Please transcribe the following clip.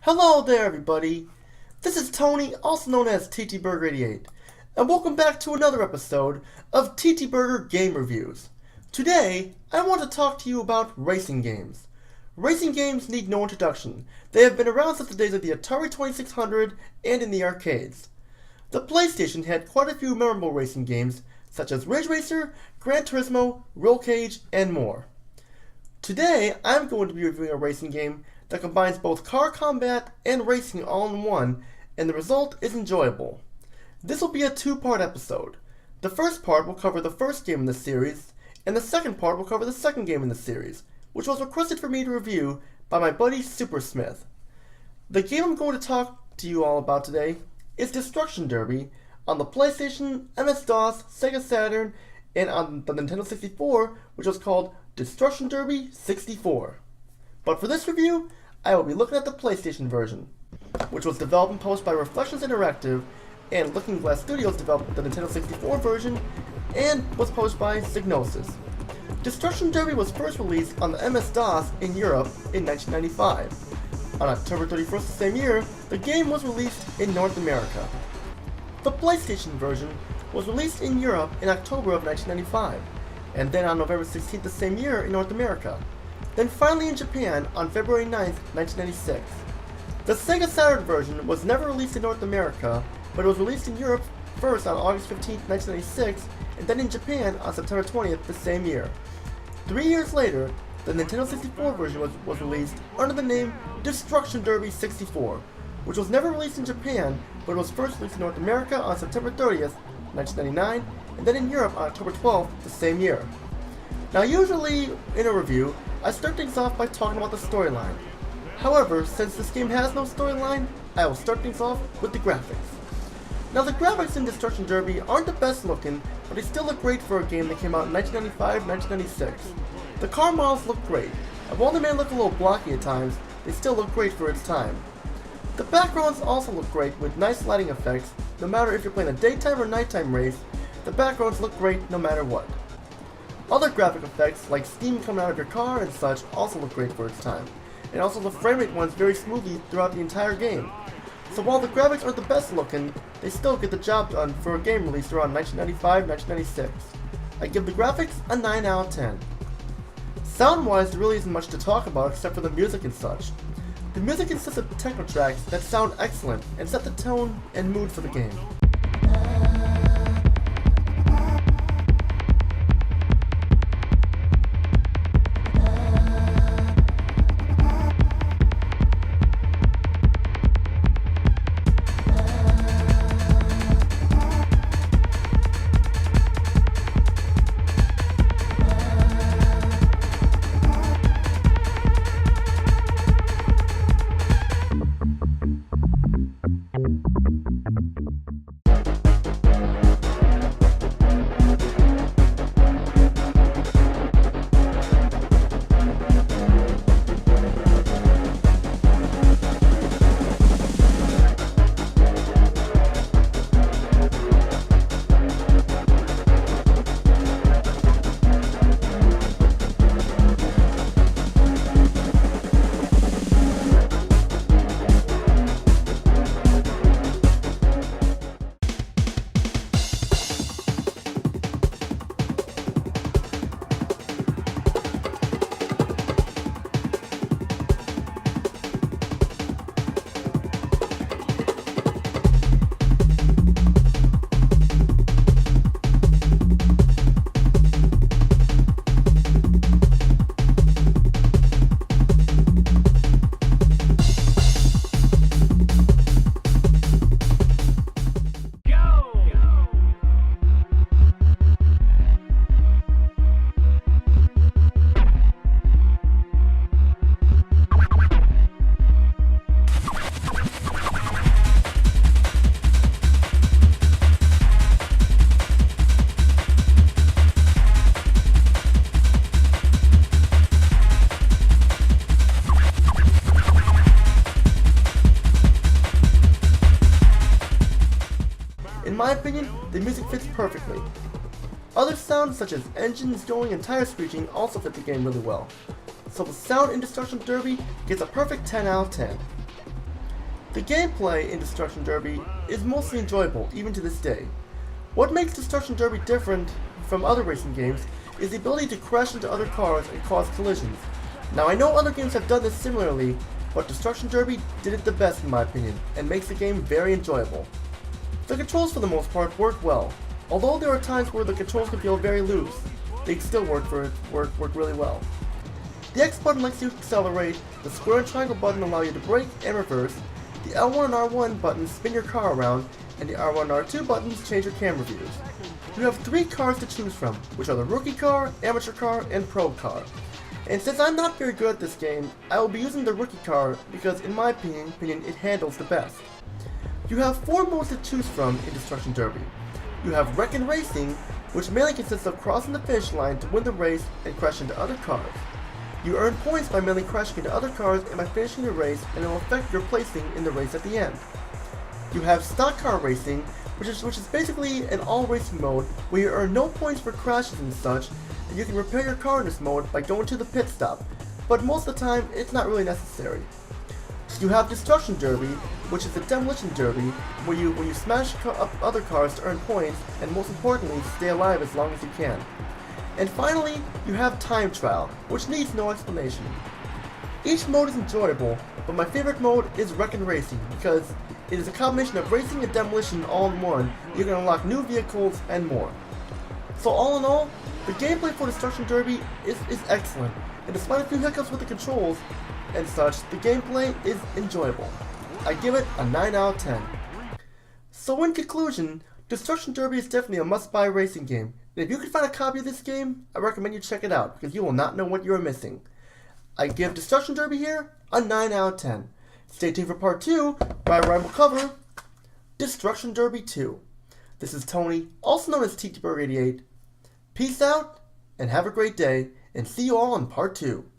Hello there everybody, this is Tony, also known as TTBurger88, and welcome back to another episode of TTBurger Game Reviews. Today, I want to talk to you about racing games. Racing games need no introduction. They have been around since the days of the Atari 2600 and in the arcades. The PlayStation had quite a few memorable racing games, such as Ridge Racer, Gran Turismo, Roll Cage, and more. Today, I'm going to be reviewing a racing game that combines both car combat and racing all in one, and the result is enjoyable. This will be a two-part episode. The first part will cover the first game in the series, and the second part will cover the second game in the series, which was requested for me to review by my buddy SuperSmith. The game I'm going to talk to you all about today is Destruction Derby on the PlayStation, MS-DOS, Sega Saturn, and on the Nintendo 64, which was called Destruction Derby 64. But for this review, I will be looking at the PlayStation version, which was developed and published by Reflections Interactive, and Looking Glass Studios developed the Nintendo 64 version, and was published by Psygnosis. Destruction Derby was first released on the MS-DOS in Europe in 1995. On October 31st the same year, the game was released in North America. The PlayStation version was released in Europe in October of 1995, and then on November 16th the same year in North America. Then finally in Japan on February 9th, 1996. The Sega Saturn version was never released in North America, but it was released in Europe first on August 15th, 1996, and then in Japan on September 20th the same year. 3 years later, the Nintendo 64 version was released under the name Destruction Derby 64, which was never released in Japan, but it was first released in North America on September 30th, 1999, and then in Europe on October 12th the same year. Now usually, in a review, I start things off by talking about the storyline. However, since this game has no storyline, I will start things off with the graphics. Now the graphics in Destruction Derby aren't the best looking, but they still look great for a game that came out in 1995-1996. The car models look great, and while they may look a little blocky at times, they still look great for its time. The backgrounds also look great with nice lighting effects. No matter if you're playing a daytime or nighttime race, the backgrounds look great no matter what. Other graphic effects, like steam coming out of your car and such, also look great for its time, and also the frame rate runs very smoothly throughout the entire game. So while the graphics aren't the best looking, they still get the job done for a game released around 1995-1996. I give the graphics a 9 out of 10. Sound-wise, there really isn't much to talk about except for the music and such. The music consists of techno tracks that sound excellent and set the tone and mood for the game. In my opinion, the music fits perfectly. Other sounds such as engines going and tire screeching also fit the game really well. So the sound in Destruction Derby gets a perfect 10 out of 10. The gameplay in Destruction Derby is mostly enjoyable, even to this day. What makes Destruction Derby different from other racing games is the ability to crash into other cars and cause collisions. Now I know other games have done this similarly, but Destruction Derby did it the best in my opinion, and makes the game very enjoyable. The controls for the most part work well. Although there are times where the controls can feel very loose, they still work really well. The X button lets you accelerate, the square and triangle button allow you to brake and reverse, the L1 and R1 buttons spin your car around, and the R1 and R2 buttons change your camera views. You have 3 cars to choose from, which are the Rookie Car, Amateur Car, and Pro Car. And since I'm not very good at this game, I will be using the Rookie Car because in my opinion it handles the best. You have 4 modes to choose from in Destruction Derby. You have Wreck and Racing, which mainly consists of crossing the finish line to win the race and crash into other cars. You earn points by mainly crashing into other cars and by finishing the race, and it will affect your placing in the race at the end. You have Stock Car Racing, which is basically an all-racing mode where you earn no points for crashes and such, and you can repair your car in this mode by going to the pit stop, but most of the time it's not really necessary. You have Destruction Derby, which is a demolition derby where you smash up other cars to earn points and most importantly stay alive as long as you can. And finally, you have Time Trial, which needs no explanation. Each mode is enjoyable, but my favorite mode is Wreck and Racing because it is a combination of racing and demolition all in one. You can unlock new vehicles and more. So all in all, the gameplay for Destruction Derby is excellent, and despite a few hiccups with the controls and such, the gameplay is enjoyable. I give it a 9 out of 10. So in conclusion, Destruction Derby is definitely a must-buy racing game, and if you can find a copy of this game, I recommend you check it out, because you will not know what you are missing. I give Destruction Derby here a 9 out of 10. Stay tuned for part 2, where I will cover Destruction Derby 2. This is Tony, also known as TTBurger 88. Peace out, and have a great day, and see you all in part 2.